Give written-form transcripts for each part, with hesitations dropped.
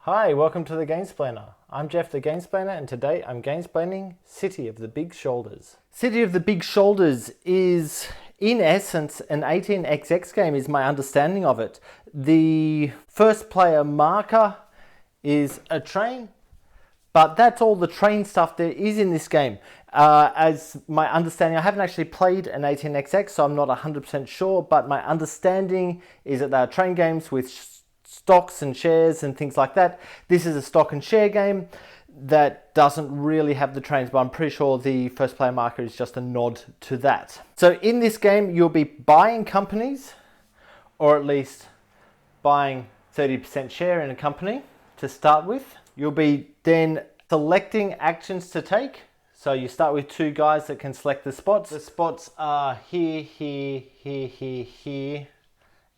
Hi, welcome to the Gamesplainer. I'm Jeff the Gamesplainer, and today I'm gamesplaining City of the Big Shoulders. City of the Big Shoulders is, in essence, an 18xx game is my understanding of it. The first player marker is a train, but that's all the train stuff there is in this game. As my understanding, I haven't actually played an 18xx, so I'm not 100% sure, but my understanding is that they are train games with stocks and shares and things like that. This is a stock and share game that doesn't really have the trains, but I'm pretty sure the first player marker is just a nod to that. So in this game, you'll be buying companies, or at least buying 30% share in a company to start with. You'll be then selecting actions to take. So you start with two guys that can select the spots. The spots are here, here, here, here, here,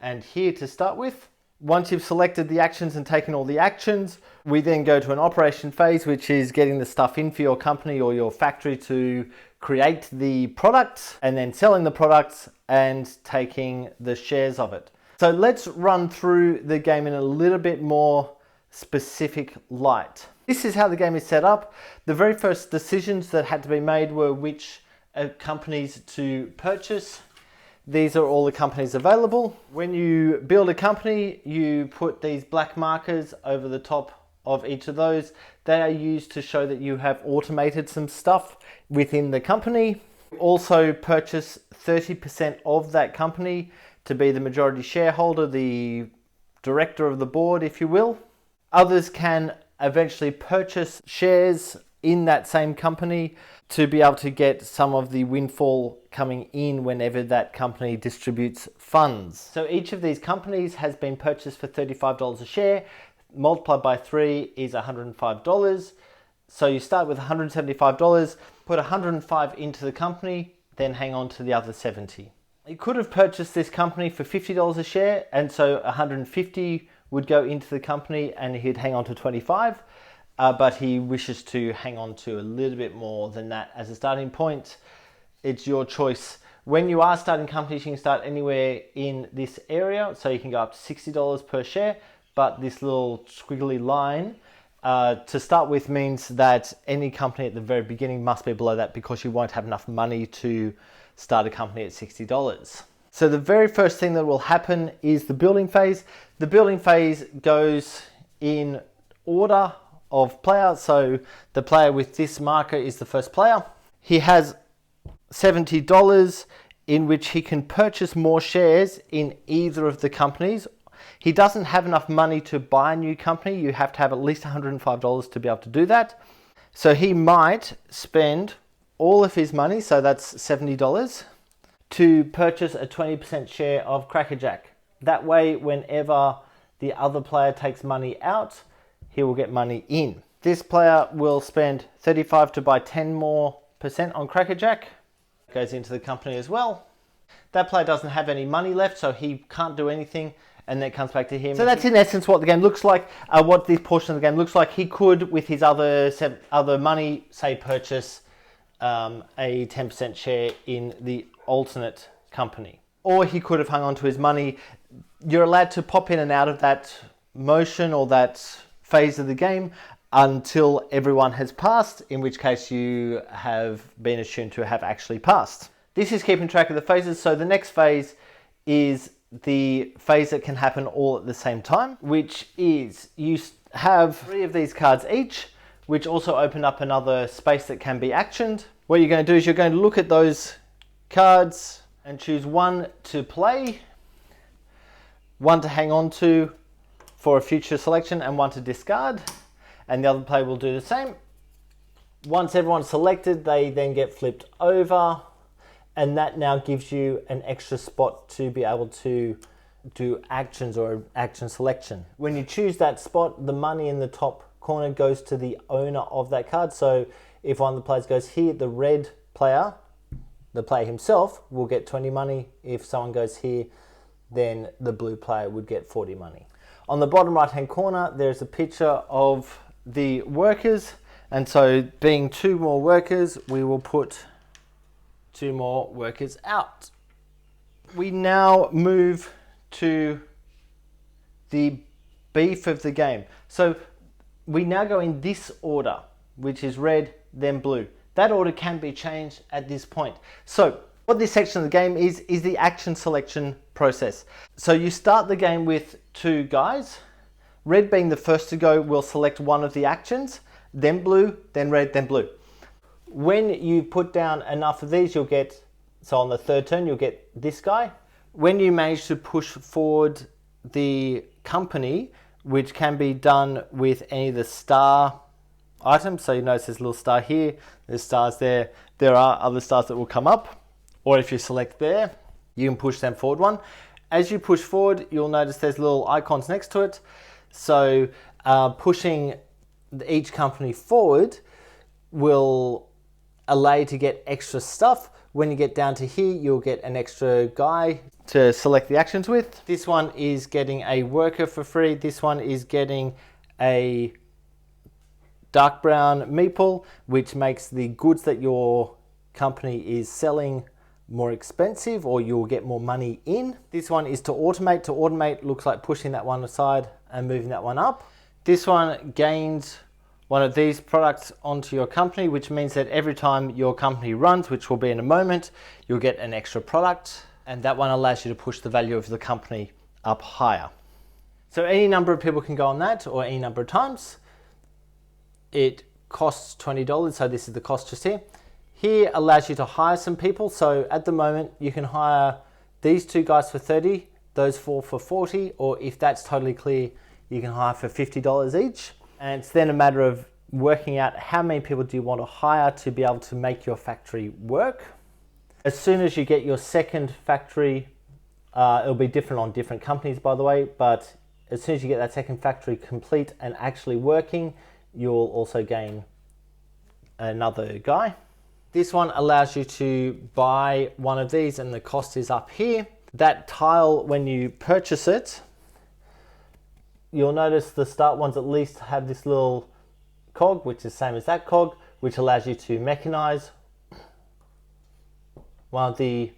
and here to start with. Once you've selected the actions and taken all the actions, we then go to an operation phase, which is getting the stuff in for your company or your factory to create the products, and then selling the products and taking the shares of it. So let's run through the game in a little bit more specific light. This is how the game is set up. The very first decisions that had to be made were which companies to purchase. These are all the companies available. When you build a company, you put these black markers over the top of each of those. They are used to show that you have automated some stuff within the company. Also purchase 30% of that company to be the majority shareholder, the director of the board, if you will. Others can eventually purchase shares in that same company to be able to get some of the windfall coming in whenever that company distributes funds. So each of these companies has been purchased for $35 a share. Multiplied by 3 is $105. So you start with $175, put 105 into the company, then hang on to the other 70. You could have purchased this company for $50 a share, and so 150 would go into the company and he'd hang on to 25. But he wishes to hang on to a little bit more than that as a starting point. It's your choice. When you are starting companies, you can start anywhere in this area. So you can go up to $60 per share, but this little squiggly line to start with means that any company at the very beginning must be below that, because you won't have enough money to start a company at $60. So the very first thing that will happen is the building phase. The building phase goes in order of player. So the player with this marker is the first player. He has $70 in which he can purchase more shares in either of the companies. He doesn't have enough money to buy a new company. You have to have at least $105 to be able to do that. So he might spend all of his money, so that's $70, to purchase a 20% share of Crackerjack. That way, whenever the other player takes money out, he will get money in. This player will spend $35 to buy 10% more on Crackerjack. Goes into the company as well. That player doesn't have any money left, so he can't do anything, and then it comes back to him. So that's in essence what the game looks like, what this portion of the game looks like. He could, with his other money, say purchase a 10% share in the alternate company. Or he could have hung on to his money. You're allowed to pop in and out of that motion or that phase of the game until everyone has passed, in which case you have been assumed to have actually passed. This is keeping track of the phases. So the next phase is the phase that can happen all at the same time, which is you have 3 of these cards each, which also open up another space that can be actioned. What you're going to do is you're going to look at those cards and choose one to play, one to hang on to for a future selection, and one to discard, and the other player will do the same. Once everyone's selected, they then get flipped over, and that now gives you an extra spot to be able to do actions or action selection. When you choose that spot, the money in the top corner goes to the owner of that card. So if one of the players goes here, the red player, the player himself, will get 20 money. If someone goes here, then the blue player would get 40 money. On the bottom right hand corner, there's a picture of the workers, and so being 2 more workers, we will put 2 more workers out. We now move to the beef of the game. So we now go in this order, which is red, then blue. That order can be changed at this point. So what this section of the game is the action selection process. So you start the game with 2 guys. Red being the first to go will select one of the actions, then blue, then red, then blue. When you put down enough of these, you'll get, so on the 3rd turn, you'll get this guy. When you manage to push forward the company, which can be done with any of the star items. So you notice there's a little star here, there's stars there. There are other stars that will come up, or if you select there, you can push them forward one. As you push forward, you'll notice there's little icons next to it. So pushing each company forward will allow you to get extra stuff. When you get down to here, you'll get an extra guy to select the actions with. This one is getting a worker for free. This one is getting a dark brown meeple, which makes the goods that your company is selling more expensive, or you'll get more money in. This one is to automate. To automate looks like pushing that one aside and moving that one up. This one gains one of these products onto your company, which means that every time your company runs, which will be in a moment, you'll get an extra product, and that one allows you to push the value of the company up higher. So any number of people can go on that, or any number of times. It costs $20, so this is the cost just here. Here allows you to hire some people. So at the moment, you can hire these 2 guys for 30, those 4 for 40, or if that's totally clear, you can hire for $50 each. And it's then a matter of working out how many people do you want to hire to be able to make your factory work. As soon as you get your second factory, it'll be different on different companies, by the way, but as soon as you get that second factory complete and actually working, you'll also gain another guy. This one allows you to buy one of these, and the cost is up here. That tile, when you purchase it, you'll notice the start ones at least have this little cog, which is the same as that cog, which allows you to mechanize one of the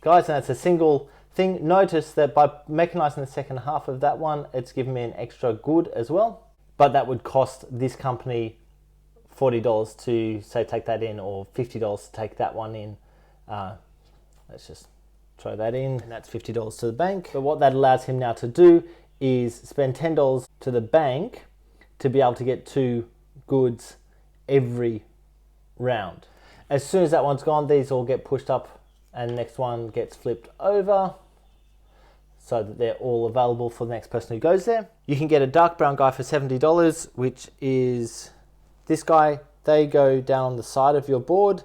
guys, and that's a single thing. Notice that by mechanizing the second half of that one, it's given me an extra good as well, but that would cost this company $40 to, say, take that in, or $50 to take that one in. Let's just throw that in, and that's $50 to the bank. But what that allows him now to do is spend $10 to the bank to be able to get 2 goods every round. As soon as that one's gone, these all get pushed up, and the next one gets flipped over so that they're all available for the next person who goes there. You can get a dark brown guy for $70, which is this guy. They go down on the side of your board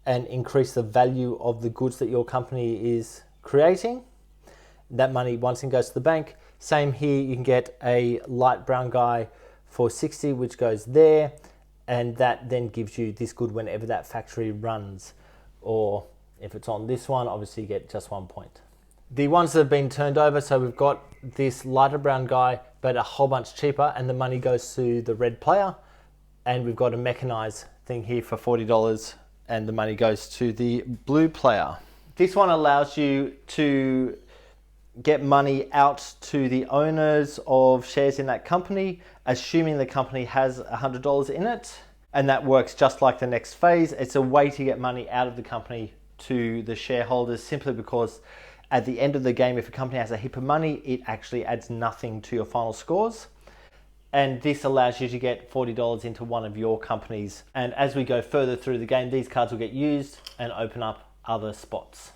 and increase the value of the goods that your company is creating. That money once again goes to the bank. Same here, you can get a light brown guy for 60, which goes there, and that then gives you this good whenever that factory runs. Or if it's on this one, obviously you get just 1 point. The ones that have been turned over, so we've got this lighter brown guy, but a whole bunch cheaper, and the money goes to the red player. And we've got a mechanized thing here for $40, and the money goes to the blue player. This one allows you to get money out to the owners of shares in that company, assuming the company has $100 in it. And that works just like the next phase. It's a way to get money out of the company to the shareholders, simply because at the end of the game, if a company has a heap of money, it actually adds nothing to your final scores. And this allows you to get $40 into one of your companies. And as we go further through the game, these cards will get used and open up other spots,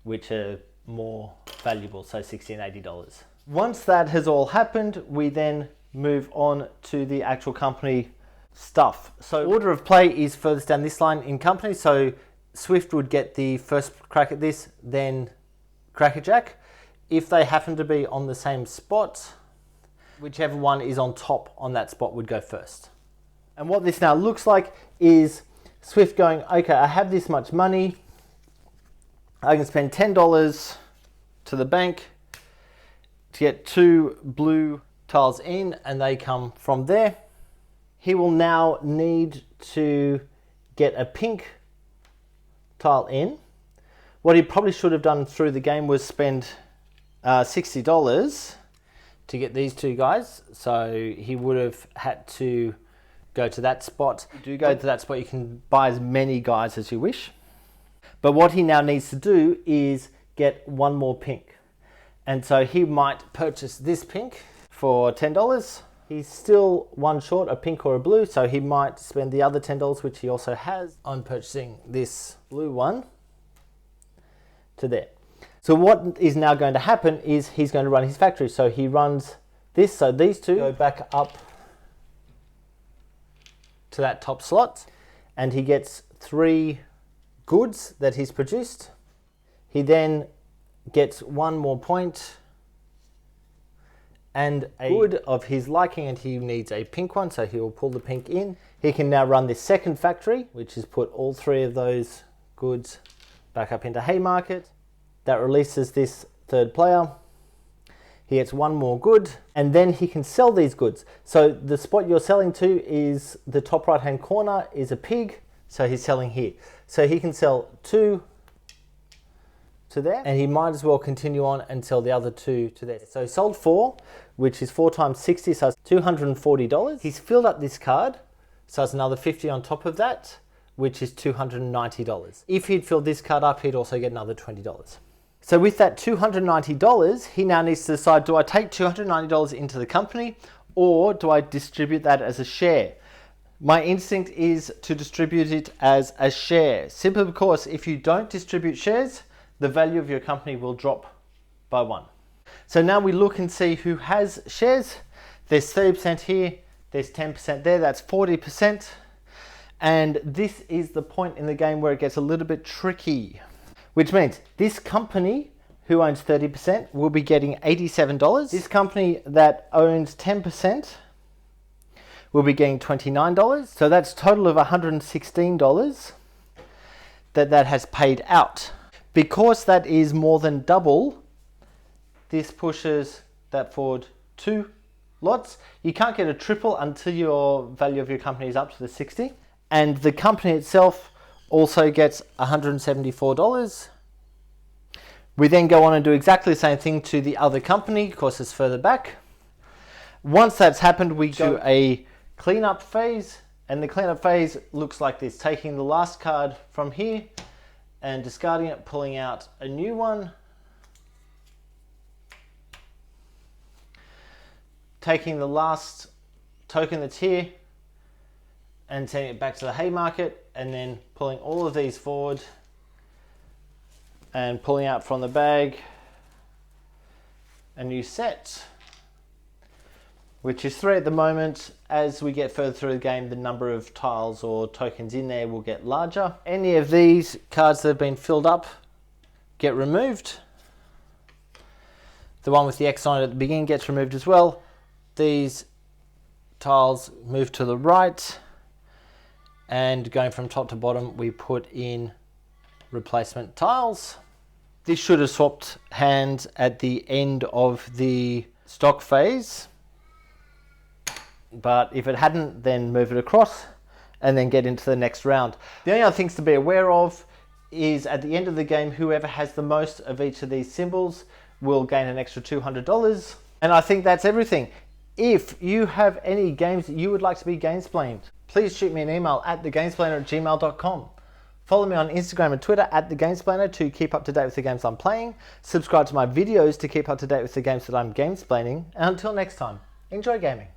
which are more valuable, so $60 and $80. Once that has all happened, we then move on to the actual company stuff. So order of play is furthest down this line in company. So Swift would get the first crack at this, then Crackerjack. If they happen to be on the same spot, whichever one is on top on that spot would go first. And what this now looks like is Swift going, okay, I have this much money. I can spend $10 to the bank to get 2 blue tiles in, and they come from there. He will now need to get a pink tile in. What he probably should have done through the game was spend $60 to get these two guys. So he would have had to go to that spot. If you do go to that spot, you can buy as many guys as you wish. But what he now needs to do is get one more pink. And so he might purchase this pink for $10. He's still one short, a pink or a blue, so he might spend the other $10, which he also has, on purchasing this blue one to there. So what is now going to happen is he's going to run his factory. So he runs this, so these two go back up to that top slot, and he gets 3 goods that he's produced. He then gets 1 more point and a good of his liking, and he needs a pink one, so he will pull the pink in. He can now run this second factory, which is put all 3 of those goods back up into Haymarket. That releases this third player. He gets 1 more good, and then he can sell these goods. So the spot you're selling to is the top right hand corner is a pig, so he's selling here. So he can sell 2 to there, and he might as well continue on and sell the other 2 to there. So he sold 4, which is 4 times 60, so it's $240. He's filled up this card, so it's another 50 on top of that, which is $290. If he'd filled this card up, he'd also get another $20. So with that $290, he now needs to decide, do I take $290 into the company, or do I distribute that as a share? My instinct is to distribute it as a share, simply because if you don't distribute shares, the value of your company will drop by 1. So now we look and see who has shares. There's 30% here, there's 10% there, that's 40%. And this is the point in the game where it gets a little bit tricky, which means this company who owns 30% will be getting $87. This company that owns 10% will be getting $29. So that's a total of $116 that has paid out. Because that is more than double, this pushes that forward 2 lots. You can't get a triple until your value of your company is up to the 60. And the company itself also gets $174. We then go on and do exactly the same thing to the other company, of course it's further back. Once that's happened, we go a cleanup phase, and the cleanup phase looks like this, taking the last card from here and discarding it, pulling out a new one, taking the last token that's here and sending it back to the Haymarket, and then pulling all of these forward and pulling out from the bag a new set, which is 3 at the moment. As we get further through the game, the number of tiles or tokens in there will get larger. Any of these cards that have been filled up get removed. The one with the X on it at the beginning gets removed as well. These tiles move to the right, and going from top to bottom, we put in replacement tiles. This should have swapped hands at the end of the stock phase, but if it hadn't, then move it across and then get into the next round. The only other things to be aware of is at the end of the game, whoever has the most of each of these symbols will gain an extra $200. And I think that's everything. If you have any games that you would like to be gamesplained, please shoot me an email at thegamesplainer@gmail.com. Follow me on Instagram and Twitter at thegamesplainer to keep up to date with the games I'm playing. Subscribe to my videos to keep up to date with the games that I'm gamesplaining. And until next time, enjoy gaming.